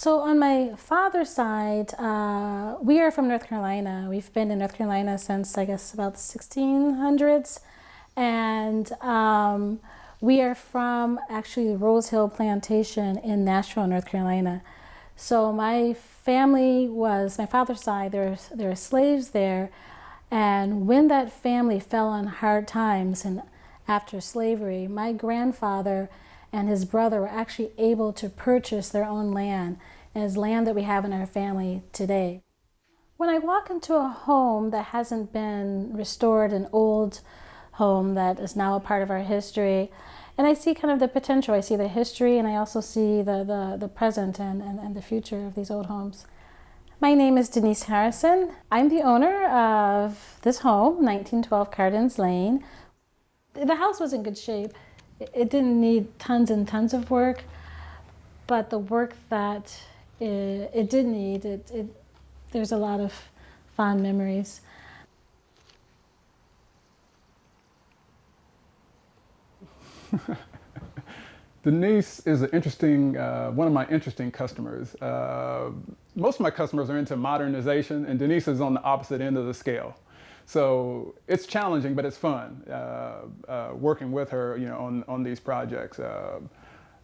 So on my father's side, we are from North Carolina. We've been in North Carolina since, I guess, about the 1600s. And we are from actually Rose Hill Plantation in Nashville, North Carolina. So my family was, my father's side, there were slaves there. And when that family fell on hard times and after slavery, my grandfather and his brother were actually able to purchase their own land, and it's land that we have in our family today. When I walk into a home that hasn't been restored, an old home that is now a part of our history, and I see kind of the potential, I see the history, and I also see the present and the future of these old homes. My name is Denise Harrison. I'm the owner of this home, 1912 Cardens Lane. The house was in good shape. It didn't need tons and tons of work, but the work that it did need, there's a lot of fond memories. Denise is an interesting, one of my interesting customers. Most of my customers are into modernization, and Denise is on the opposite end of the scale. So it's challenging, but it's fun working with her, on these projects,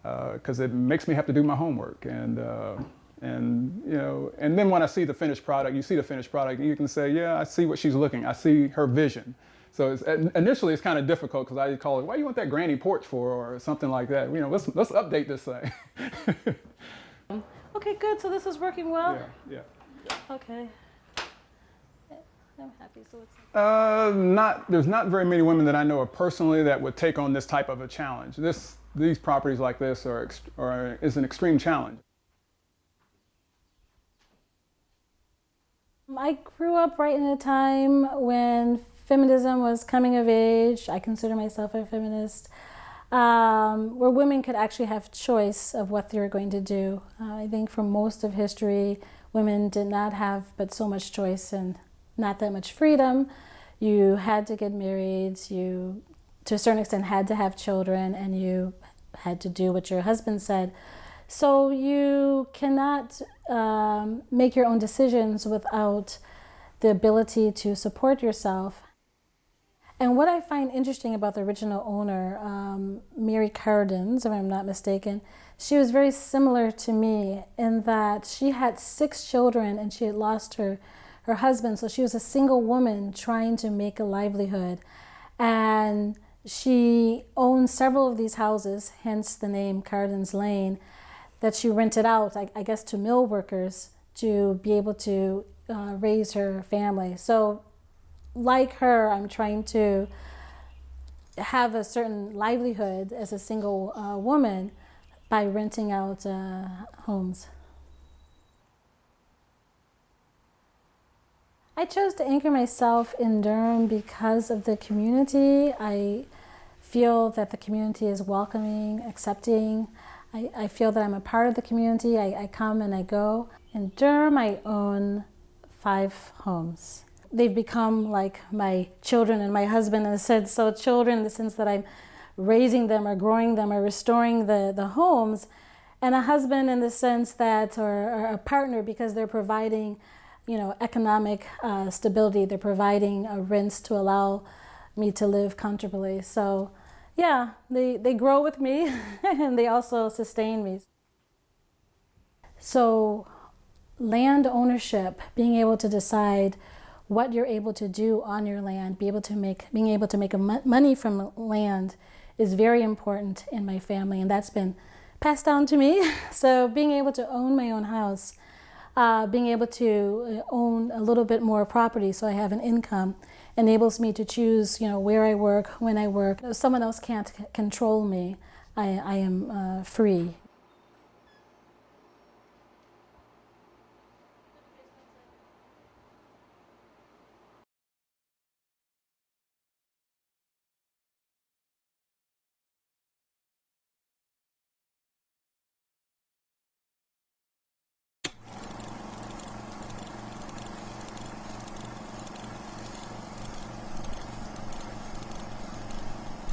because it makes me have to do my homework. And then when I see the finished product, you see the finished product, and you can say, yeah, I see what she's looking. I see her vision. So initially it's kind of difficult because I call it, why do you want that granny porch for, or something like that? Let's update this thing. Okay, good. So this is working well? Yeah. Okay. I'm happy. So it's there's not very many women that I know of personally that would take on this type of a challenge. These properties like this is an extreme challenge. I grew up right in a time when feminism was coming of age. I consider myself a feminist, where women could actually have choice of what they were going to do. I think for most of history, women did not have but so much choice and not that much freedom. You had to get married, you to a certain extent had to have children, and you had to do what your husband said. So you cannot make your own decisions without the ability to support yourself. And what I find interesting about the original owner, Mary Cardens, if I'm not mistaken, she was very similar to me in that she had 6 children and she had lost her husband. So she was a single woman trying to make a livelihood. And she owned several of these houses, hence the name Cardens Lane, that she rented out, I guess, to mill workers to be able to raise her family. So like her, I'm trying to have a certain livelihood as a single woman by renting out homes. I chose to anchor myself in Durham because of the community. I feel that the community is welcoming, accepting. I feel that I'm a part of the community. I come and I go. In Durham, I own 5 homes. They've become like my children and my husband in a sense. So children in the sense that I'm raising them or growing them or restoring the homes, and a husband in the sense that, or a partner, because they're providing economic stability. They're providing rents to allow me to live comfortably. So yeah, they grow with me and they also sustain me. So land ownership, being able to decide what you're able to do on your land, being able to make money from land is very important in my family, and that's been passed down to me. So being able to own my own house, being able to own a little bit more property so I have an income enables me to choose, where I work, when I work. Someone else can't control me. I am free.